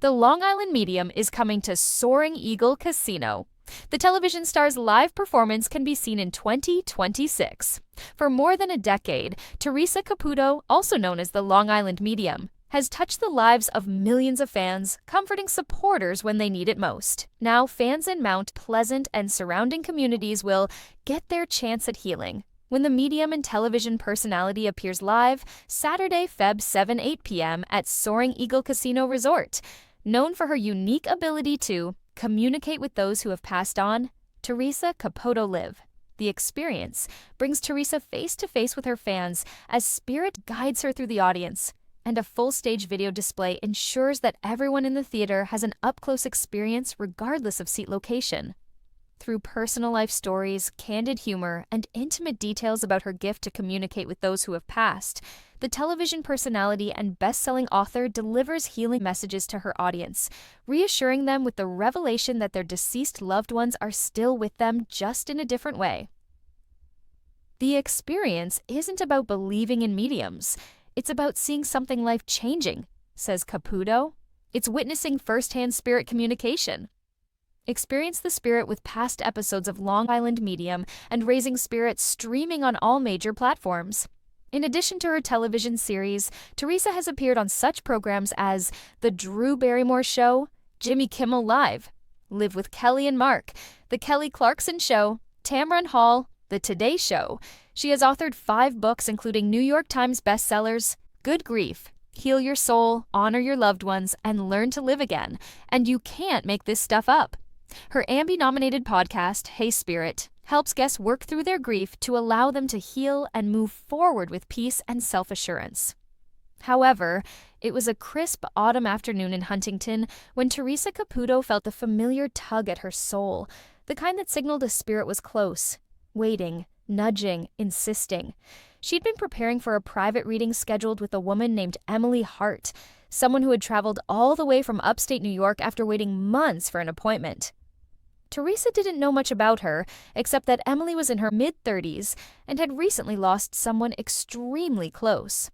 The Long Island medium is coming to Soaring Eagle Casino. The television star's live performance can be seen in 2026. For more than a decade, Theresa Caputo, also known as the Long Island medium, has touched the lives of millions of fans, comforting supporters when they need it most. Now, fans in Mount Pleasant and surrounding communities will get their chance at healing when the medium and television personality appears live Saturday, Feb 7-8 p.m. at Soaring Eagle Casino Resort. Known for her unique ability to communicate with those who have passed on, Theresa Caputo Live. The experience brings Theresa face-to-face with her fans as spirit guides her through the audience, and a full-stage video display ensures that everyone in the theater has an up-close experience regardless of seat location. Through personal life stories, candid humor, and intimate details about her gift to communicate with those who have passed, the television personality and best-selling author delivers healing messages to her audience, reassuring them with the revelation that their deceased loved ones are still with them, just in a different way. The experience isn't about believing in mediums. It's about seeing something life-changing, says Caputo. It's witnessing first-hand spirit communication. Experience the spirit with past episodes of Long Island Medium and Raising Spirits streaming on all major platforms. In addition to her television series, Theresa has appeared on such programs as The Drew Barrymore Show, Jimmy Kimmel Live, Live with Kelly and Mark, The Kelly Clarkson Show, Tamron Hall, The Today Show. She has authored 5 books including New York Times bestsellers, Good Grief, Heal Your Soul, Honor Your Loved Ones, and Learn to Live Again. And you can't make this stuff up. Her Ambie-nominated podcast, Hey Spirit, helps guests work through their grief to allow them to heal and move forward with peace and self-assurance. However, it was a crisp autumn afternoon in Huntington when Theresa Caputo felt the familiar tug at her soul, the kind that signaled a spirit was close, waiting, nudging, insisting. She'd been preparing for a private reading scheduled with a woman named Emily Hart, someone who had traveled all the way from upstate New York after waiting months for an appointment. Theresa didn't know much about her, except that Emily was in her mid-30s and had recently lost someone extremely close.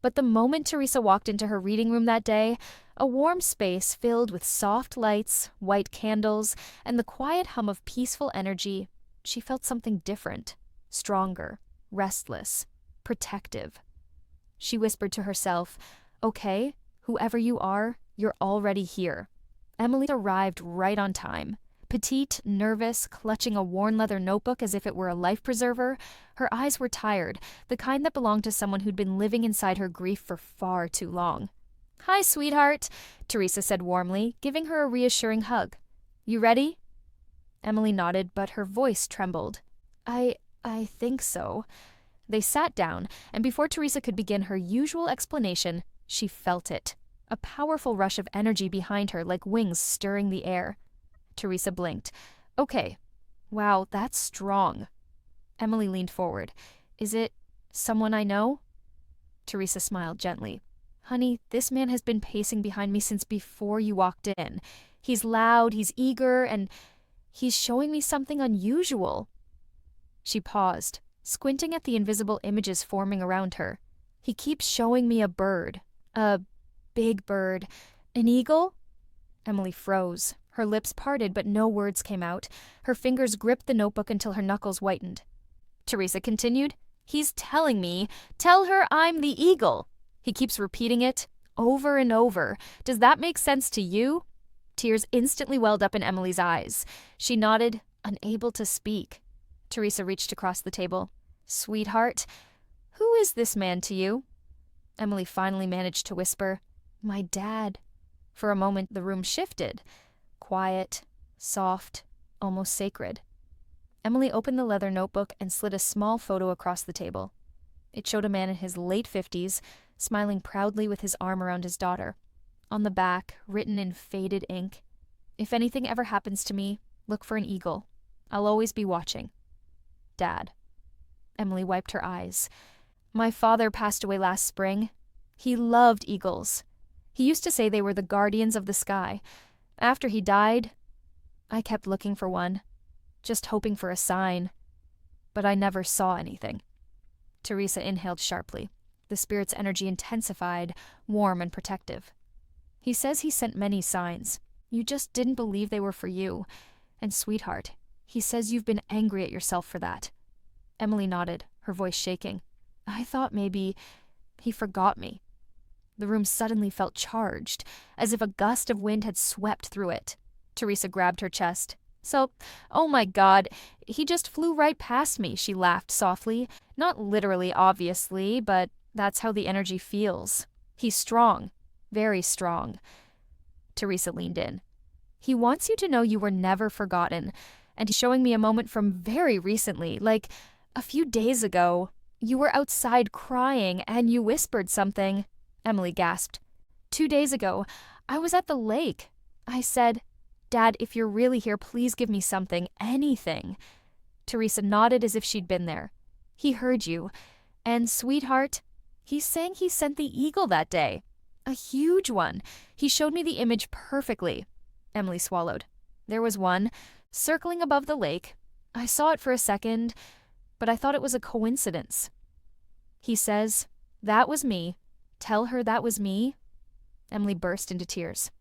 But the moment Theresa walked into her reading room that day, a warm space filled with soft lights, white candles, and the quiet hum of peaceful energy, she felt something different, stronger, restless, protective. She whispered to herself, "Okay, whoever you are, you're already here." Emily arrived right on time. Petite, nervous, clutching a worn leather notebook as if it were a life preserver, her eyes were tired, the kind that belonged to someone who'd been living inside her grief for far too long. "Hi, sweetheart," Theresa said warmly, giving her a reassuring hug. "You ready?" Emily nodded, but her voice trembled. I think so." They sat down, and before Theresa could begin her usual explanation, she felt it. A powerful rush of energy behind her, like wings stirring the air. Theresa blinked. "Okay. Wow, that's strong." Emily leaned forward. "Is it someone I know?" Theresa smiled gently. "Honey, this man has been pacing behind me since before you walked in. He's loud, he's eager, and he's showing me something unusual." She paused, squinting at the invisible images forming around her. "He keeps showing me a bird. A big bird. An eagle?" Emily froze. Her lips parted, but no words came out. Her fingers gripped the notebook until her knuckles whitened. Theresa continued, "He's telling me, tell her I'm the eagle. He keeps repeating it, over and over. Does that make sense to you?" Tears instantly welled up in Emily's eyes. She nodded, unable to speak. Theresa reached across the table. "Sweetheart, who is this man to you?" Emily finally managed to whisper, "My dad." For a moment, the room shifted. Quiet, soft, almost sacred. Emily opened the leather notebook and slid a small photo across the table. It showed a man in his late 50s, smiling proudly with his arm around his daughter. On the back, written in faded ink, "If anything ever happens to me, look for an eagle. I'll always be watching. Dad." Emily wiped her eyes. "My father passed away last spring. He loved eagles. He used to say they were the guardians of the sky. After he died, I kept looking for one, just hoping for a sign. But I never saw anything." Theresa inhaled sharply. The spirit's energy intensified, warm and protective. He says he sent many signs. You just didn't believe they were for you. And sweetheart, he says you've been angry at yourself for that. Emily nodded, her voice shaking. I thought maybe he forgot me. The room suddenly felt charged, as if a gust of wind had swept through it. Theresa grabbed her chest. So, oh my God, he just flew right past me, she laughed softly. Not literally, obviously, but that's how the energy feels. He's strong, very strong. Theresa leaned in. He wants you to know you were never forgotten, and he's showing me a moment from very recently, like a few days ago. You were outside crying, and you whispered something. Emily gasped. 2 days ago, I was at the lake. I said, Dad, if you're really here, please give me something, anything. Theresa nodded as if she'd been there. He heard you. And, sweetheart, he's saying he sent the eagle that day. A huge one. He showed me the image perfectly. Emily swallowed. There was one, circling above the lake. I saw it for a second, but I thought it was a coincidence. He says, that was me. Tell her that was me. Emily burst into tears.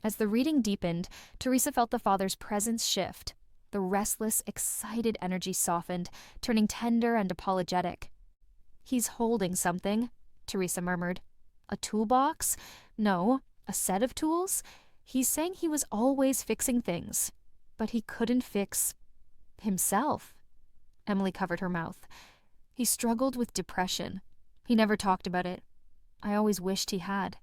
As the reading deepened, Theresa felt the father's presence shift. The restless, excited energy softened, turning tender and apologetic. He's holding something, Theresa murmured. A toolbox? No, a set of tools? He's saying he was always fixing things, but he couldn't fix himself. Emily covered her mouth. He struggled with depression. He never talked about it. I always wished he had.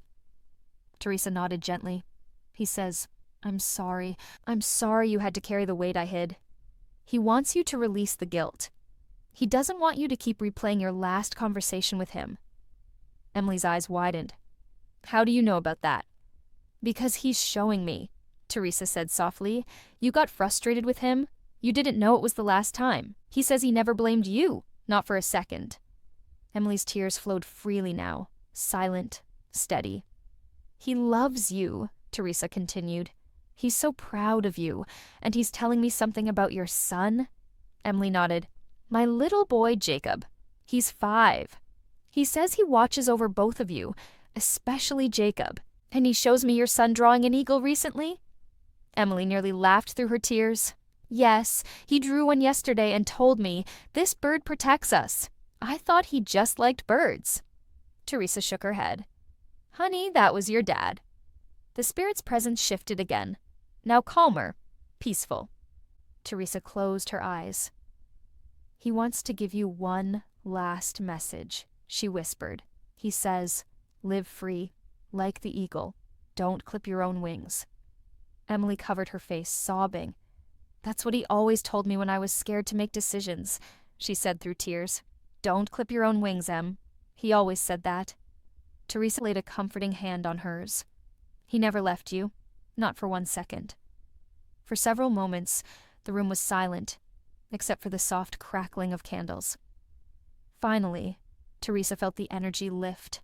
Theresa nodded gently. He says, I'm sorry. I'm sorry you had to carry the weight I hid. He wants you to release the guilt. He doesn't want you to keep replaying your last conversation with him. Emily's eyes widened. How do you know about that? Because he's showing me, Theresa said softly. You got frustrated with him. You didn't know it was the last time. He says he never blamed you, not for a second. Emily's tears flowed freely now, silent, steady. He loves you, Theresa continued. He's so proud of you, and he's telling me something about your son. Emily nodded. My little boy, Jacob. He's 5. He says he watches over both of you, especially Jacob. And he shows me your son drawing an eagle recently? Emily nearly laughed through her tears. Yes, he drew one yesterday and told me, this bird protects us. I thought he just liked birds. Theresa shook her head. Honey, that was your dad. The spirit's presence shifted again. Now calmer, peaceful. Theresa closed her eyes. He wants to give you one last message, she whispered. He says, live free, like the eagle. Don't clip your own wings. Emily covered her face, sobbing. That's what he always told me when I was scared to make decisions, she said through tears. Don't clip your own wings, Em. He always said that. Theresa laid a comforting hand on hers. He never left you, not for 1 second. For several moments, the room was silent, except for the soft crackling of candles. Finally, Theresa felt the energy lift,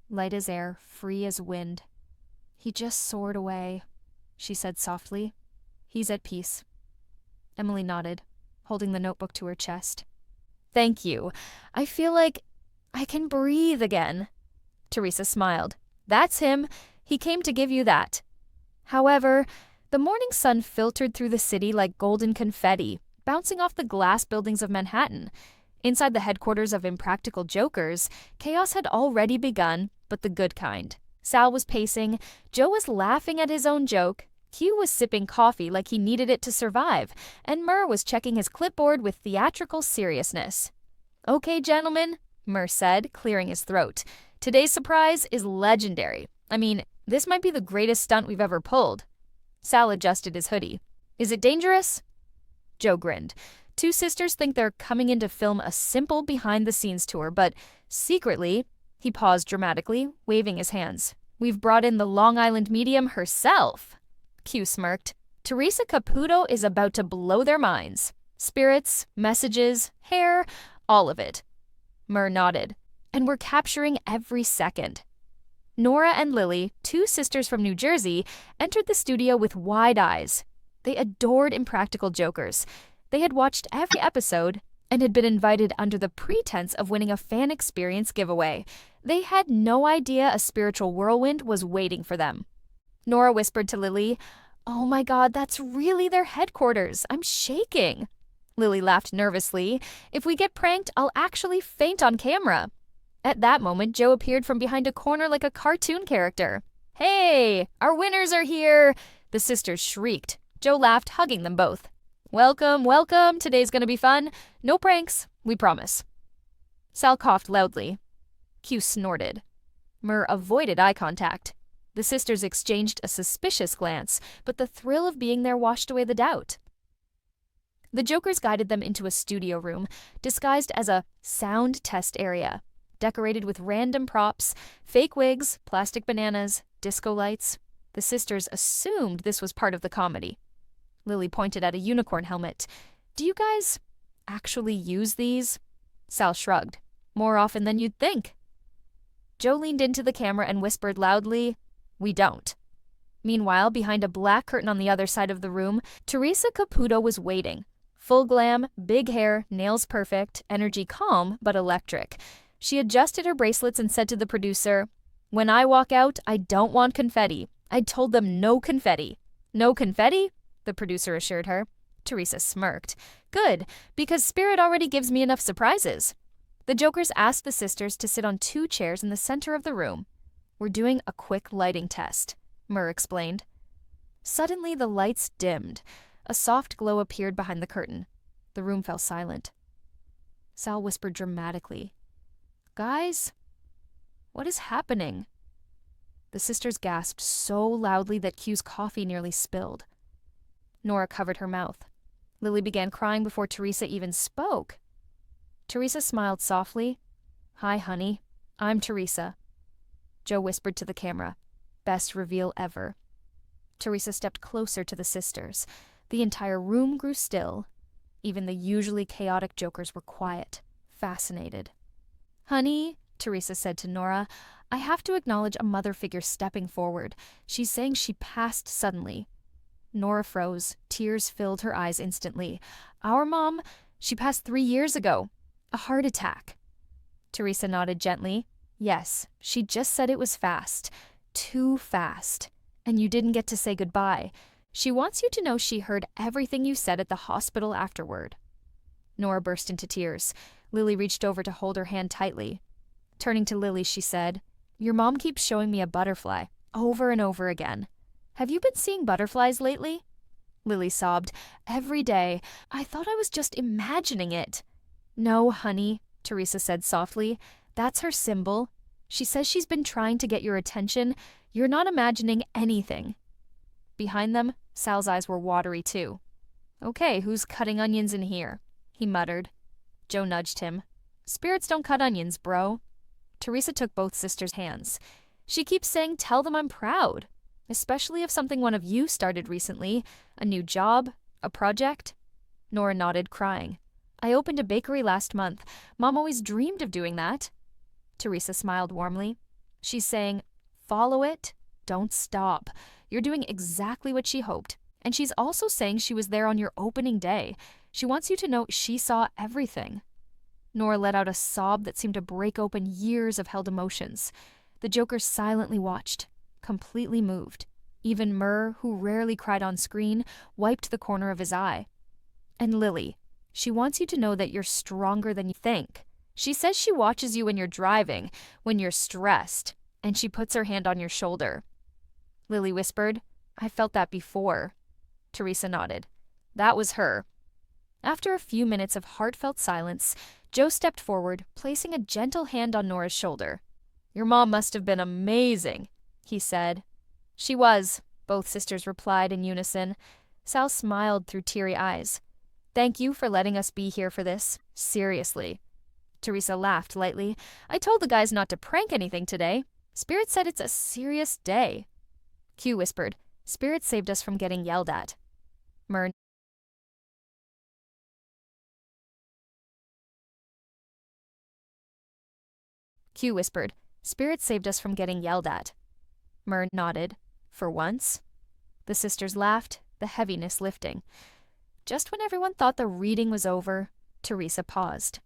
light as air, free as wind. He just soared away, she said softly. He's at peace. Emily nodded, holding the notebook to her chest. Thank you. I feel like I can breathe again. Theresa smiled. That's him. He came to give you that. However, the morning sun filtered through the city like golden confetti, bouncing off the glass buildings of Manhattan. Inside the headquarters of Impractical Jokers, chaos had already begun, but the good kind. Sal was pacing, Joe was laughing at his own joke, Q was sipping coffee like he needed it to survive, and Murr was checking his clipboard with theatrical seriousness. Okay, gentlemen, Murr said, clearing his throat. Today's surprise is legendary. I mean, this might be the greatest stunt we've ever pulled. Sal adjusted his hoodie. Is it dangerous? Joe grinned. 2 sisters think they're coming in to film a simple behind-the-scenes tour, but secretly, he paused dramatically, waving his hands. We've brought in the Long Island medium herself. Q smirked. Theresa Caputo is about to blow their minds. Spirits, messages, hair, all of it. Murr nodded. And we're capturing every second. Nora and Lily, 2 sisters from New Jersey, entered the studio with wide eyes. They adored Impractical Jokers. They had watched every episode and had been invited under the pretense of winning a fan experience giveaway. They had no idea a spiritual whirlwind was waiting for them. Nora whispered to Lily, "Oh my god, that's really their headquarters. I'm shaking." Lily laughed nervously. "If we get pranked, I'll actually faint on camera." At that moment, Joe appeared from behind a corner like a cartoon character. "Hey, our winners are here!" The sisters shrieked. Joe laughed, hugging them both. "Welcome, welcome. Today's gonna be fun. No pranks, we promise." Sal coughed loudly. Q snorted. Mur avoided eye contact. The sisters exchanged a suspicious glance, but the thrill of being there washed away the doubt. The Jokers guided them into a studio room, disguised as a sound test area, decorated with random props, fake wigs, plastic bananas, disco lights. The sisters assumed this was part of the comedy. Lily pointed at a unicorn helmet. "Do you guys actually use these?" Sal shrugged. "More often than you'd think." Joe leaned into the camera and whispered loudly, "We don't." Meanwhile, behind a black curtain on the other side of the room, Theresa Caputo was waiting. Full glam, big hair, nails perfect, energy calm but electric. She adjusted her bracelets and said to the producer, "When I walk out, I don't want confetti. I told them no confetti." "No confetti?" the producer assured her. Theresa smirked. "Good, because Spirit already gives me enough surprises." The Jokers asked the sisters to sit on 2 chairs in the center of the room. "We're doing a quick lighting test," Mur explained. Suddenly, the lights dimmed. A soft glow appeared behind the curtain. The room fell silent. Sal whispered dramatically, "Guys, what is happening?" The sisters gasped so loudly that Q's coffee nearly spilled. Nora covered her mouth. Lily began crying before Theresa even spoke. Theresa smiled softly. "Hi, honey. I'm Theresa." Joe whispered to the camera, "Best reveal ever." Theresa stepped closer to the sisters. The entire room grew still. Even the usually chaotic Jokers were quiet, fascinated. "Honey," Theresa said to Nora, "I have to acknowledge a mother figure stepping forward. She's saying she passed suddenly." Nora froze. Tears filled her eyes instantly. "Our mom, she passed 3 years ago. A heart attack." Theresa nodded gently. "Yes, she just said it was fast. Too fast. And you didn't get to say goodbye. She wants you to know she heard everything you said at the hospital afterward." Nora burst into tears. Lily reached over to hold her hand tightly. Turning to Lily, she said, "Your mom keeps showing me a butterfly, over and over again. Have you been seeing butterflies lately?" Lily sobbed. "Every day. I thought I was just imagining it." "No, honey," Theresa said softly. "That's her symbol. She says she's been trying to get your attention. You're not imagining anything." Behind them, Sal's eyes were watery too. "Okay, who's cutting onions in here?" he muttered. Joe nudged him. "Spirits don't cut onions, bro." Theresa took both sisters' hands. "She keeps saying, 'Tell them I'm proud.' Especially if something one of you started recently. A new job, a project." Nora nodded, crying. "I opened a bakery last month. Mom always dreamed of doing that." Theresa smiled warmly. "She's saying, 'Follow it, don't stop.' You're doing exactly what she hoped. And she's also saying she was there on your opening day. She wants you to know she saw everything." Nora let out a sob that seemed to break open years of held emotions. The Jokers silently watched, completely moved. Even Mur, who rarely cried on screen, wiped the corner of his eye. "And Lily, she wants you to know that you're stronger than you think. She says she watches you when you're driving, when you're stressed, and she puts her hand on your shoulder." Lily whispered, "I felt that before." Theresa nodded. "That was her." After a few minutes of heartfelt silence, Joe stepped forward, placing a gentle hand on Nora's shoulder. "Your mom must have been amazing," he said. "She was," both sisters replied in unison. Sal smiled through teary eyes. "Thank you for letting us be here for this. Seriously." Theresa laughed lightly. "I told the guys not to prank anything today. Spirit said it's a serious day." Q whispered, "Spirit saved us from getting yelled at." Mur Q whispered, "Spirit saved us from getting yelled at." Mur nodded. "For once?" The sisters laughed, the heaviness lifting. Just when everyone thought the reading was over, Theresa paused.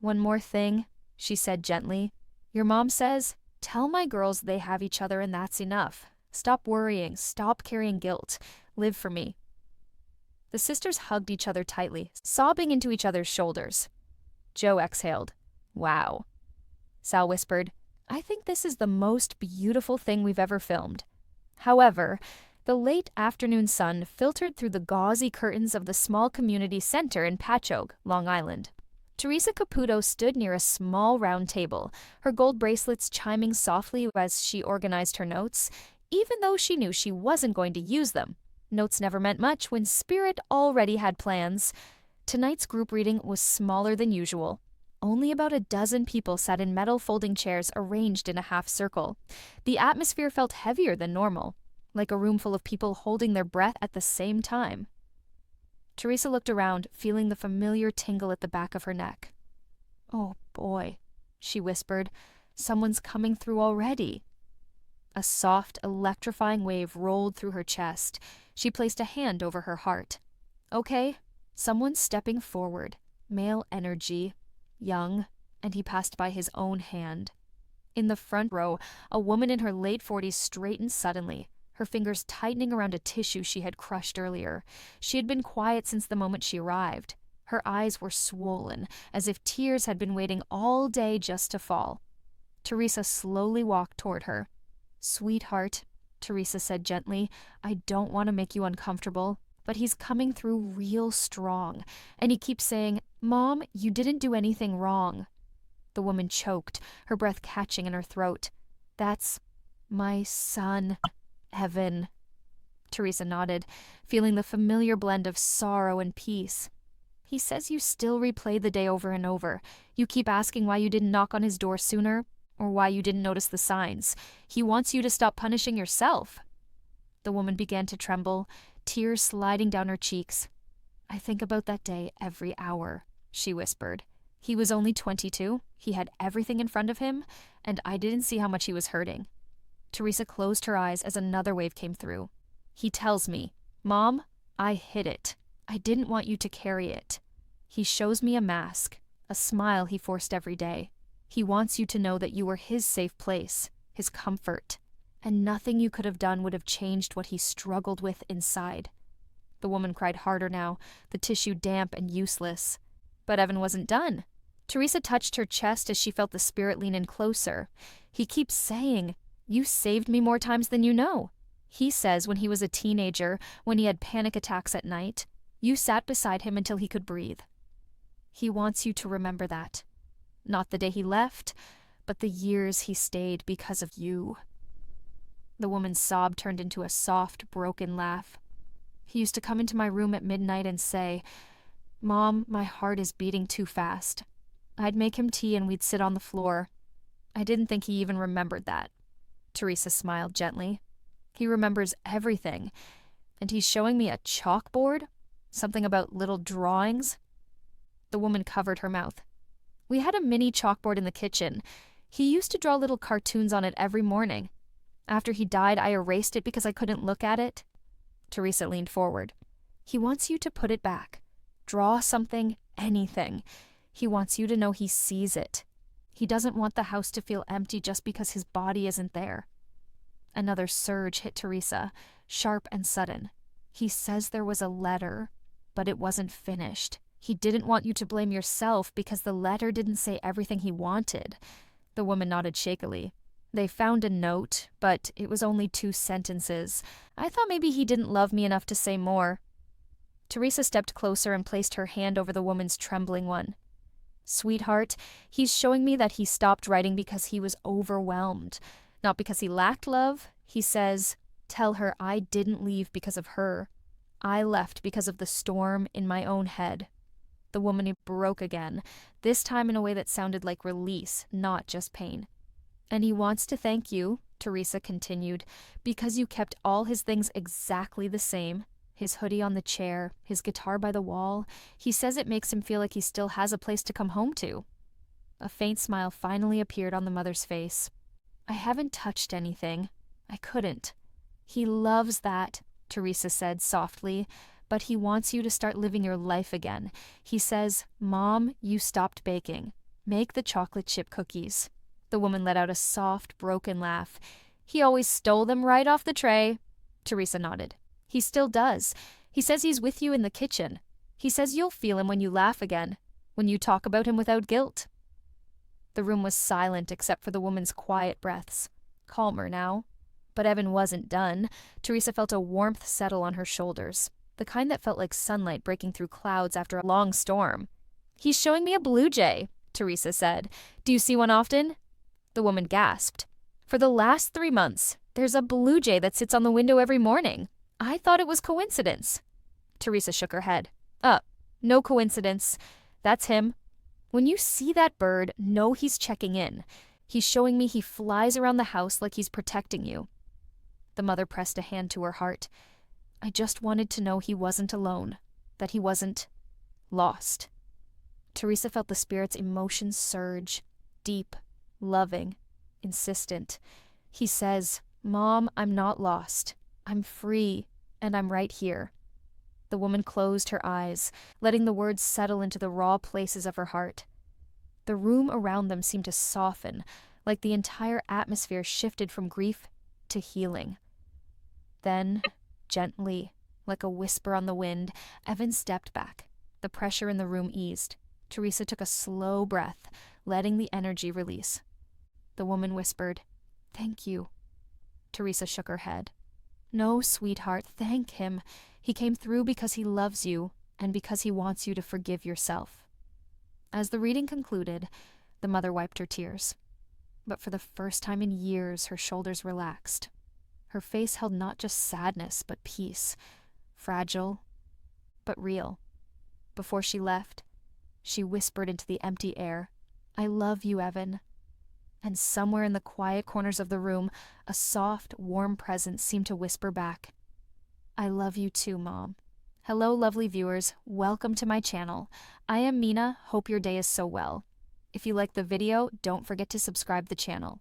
"One more thing," she said gently. "Your mom says, 'Tell my girls they have each other and that's enough. Stop worrying. Stop carrying guilt. Live for me. The sisters hugged each other tightly, sobbing into each other's shoulders. Joe exhaled. Wow. Sal whispered, I think this is the most beautiful thing we've ever filmed. However, the late afternoon sun filtered through the gauzy curtains of the small community center in Patchogue, Long Island. Theresa Caputo stood near a small round table, her gold bracelets chiming softly as she organized her notes, even though she knew she wasn't going to use them. Notes never meant much when Spirit already had plans. Tonight's group reading was smaller than usual. Only about a dozen people sat in metal folding chairs arranged in a half circle. The atmosphere felt heavier than normal, like a room full of people holding their breath at the same time. Theresa looked around, feeling the familiar tingle at the back of her neck. Oh boy, she whispered. Someone's coming through already. A soft, electrifying wave rolled through her chest. She placed a hand over her heart. Okay, someone's stepping forward. Male energy. Young, and he passed by his own hand. In the front row, a woman in her late 40s straightened suddenly, her fingers tightening around a tissue she had crushed earlier. She had been quiet since the moment she arrived. Her eyes were swollen, as if tears had been waiting all day just to fall. Theresa slowly walked toward her. Sweetheart, Theresa said gently, I don't want to make you uncomfortable, but he's coming through real strong, and he keeps saying, Mom, you didn't do anything wrong. The woman choked, her breath catching in her throat. That's my son, Evan. Theresa nodded, feeling the familiar blend of sorrow and peace. He says you still replay the day over and over. You keep asking why you didn't knock on his door sooner, or why you didn't notice the signs. He wants you to stop punishing yourself. The woman began to tremble, tears sliding down her cheeks. I think about that day every hour, she whispered. He was only 22, he had everything in front of him, and I didn't see how much he was hurting. Theresa closed her eyes as another wave came through. He tells me, Mom, I hid it. I didn't want you to carry it. He shows me a mask, a smile he forced every day. He wants you to know that you were his safe place, his comfort, and nothing you could have done would have changed what he struggled with inside. The woman cried harder now, the tissue damp and useless. But Evan wasn't done. Theresa touched her chest as she felt the spirit lean in closer. He keeps saying, You saved me more times than you know. He says when he was a teenager, when he had panic attacks at night, you sat beside him until he could breathe. He wants you to remember that. Not the day he left, but the years he stayed because of you. The woman's sob turned into a soft, broken laugh. He used to come into my room at midnight and say, Mom, my heart is beating too fast. I'd make him tea and we'd sit on the floor. I didn't think he even remembered that. Theresa smiled gently. He remembers everything. And he's showing me a chalkboard? Something about little drawings? The woman covered her mouth. We had a mini chalkboard in the kitchen. He used to draw little cartoons on it every morning. After he died, I erased it because I couldn't look at it. Theresa leaned forward. He wants you to put it back. Draw something, anything. He wants you to know he sees it. He doesn't want the house to feel empty just because his body isn't there. Another surge hit Theresa, sharp and sudden. He says there was a letter, but it wasn't finished. He didn't want you to blame yourself because the letter didn't say everything he wanted. The woman nodded shakily. They found a note, but it was only 2 sentences. I thought maybe he didn't love me enough to say more. Theresa stepped closer and placed her hand over the woman's trembling one. Sweetheart, he's showing me that he stopped writing because he was overwhelmed, not because he lacked love. He says, tell her I didn't leave because of her. I left because of the storm in my own head. The woman broke again, this time in a way that sounded like release, not just pain. And he wants to thank you, Theresa continued, because you kept all his things exactly the same. His hoodie on the chair, his guitar by the wall. He says it makes him feel like he still has a place to come home to. A faint smile finally appeared on the mother's face. I haven't touched anything. I couldn't. He loves that, Theresa said softly, but he wants you to start living your life again. He says, Mom, you stopped baking. Make the chocolate chip cookies. The woman let out a soft, broken laugh. He always stole them right off the tray. Theresa nodded. He still does. He says he's with you in the kitchen. He says you'll feel him when you laugh again, when you talk about him without guilt. The room was silent except for the woman's quiet breaths. Calmer now. But Evan wasn't done. Theresa felt a warmth settle on her shoulders, the kind that felt like sunlight breaking through clouds after a long storm. He's showing me a blue jay, Theresa said. Do you see one often? The woman gasped. For the last 3 months, there's a blue jay that sits on the window every morning. I thought it was coincidence. Theresa shook her head. No coincidence. That's him. When you see that bird, know he's checking in. He's showing me he flies around the house like he's protecting you. The mother pressed a hand to her heart. I just wanted to know he wasn't alone, that he wasn't lost. Theresa felt the spirit's emotions surge, deep, loving, insistent. He says, Mom, I'm not lost. I'm free, and I'm right here. The woman closed her eyes, letting the words settle into the raw places of her heart. The room around them seemed to soften, like the entire atmosphere shifted from grief to healing. Then, gently, like a whisper on the wind, Evan stepped back. The pressure in the room eased. Theresa took a slow breath, letting the energy release. The woman whispered, Thank you. Theresa shook her head. No, sweetheart, thank him. He came through because he loves you and because he wants you to forgive yourself. As the reading concluded, the mother wiped her tears. But for the first time in years, her shoulders relaxed. Her face held not just sadness, but peace. Fragile, but real. Before she left, she whispered into the empty air, I love you, Evan. And somewhere in the quiet corners of the room, a soft, warm presence seemed to whisper back, I love you too, Mom. Hello, lovely viewers. Welcome to my channel. I am Mina. Hope your day is so well. If you like the video, don't forget to subscribe the channel.